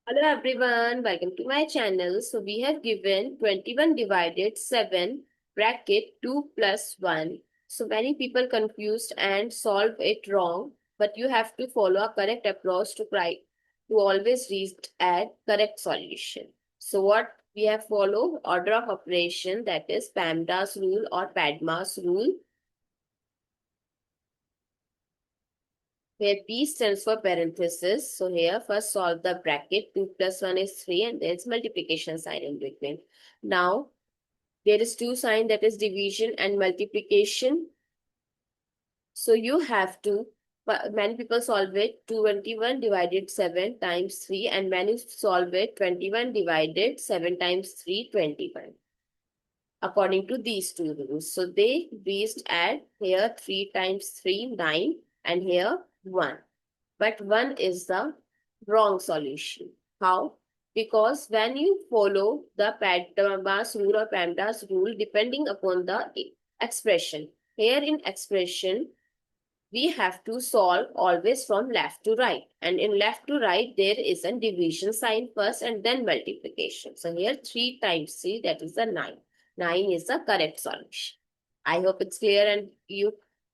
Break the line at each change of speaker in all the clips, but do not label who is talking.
Hello everyone, welcome to my channel. So we have given 21 divided 7 bracket 2 plus 1. So many people confused and solve it wrong, but you have to follow a correct approach to always reach at correct solution. So what we have followed order of operation, that is PEMDAS rule or PEDMAS rule, where P stands for parenthesis. So here first solve the bracket. 2 plus 1 is 3 and there's multiplication sign in between. Now there is two sign, that is division and multiplication. So you have to, many people solve it 21 divided 7 times 3, and many solve it 21 divided 7 times 3, 21. According to these two rules. So they reached at here 3 times 3, 9, and here 1. But 1 is the wrong solution. How? Because when you follow the PEMDAS rule or PEMDAS rule, depending upon the expression, here in expression, we have to solve always from left to right. And in left to right, there is a division sign first and then multiplication. So here 3 times 3, that is the 9. 9 is the correct solution. I hope it's clear and you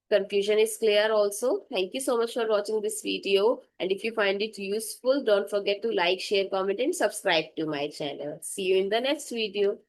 confusion is clear also. Thank you so much for watching this video. And if you find it useful, don't forget to like, share, comment and subscribe to my channel. See you in the next video.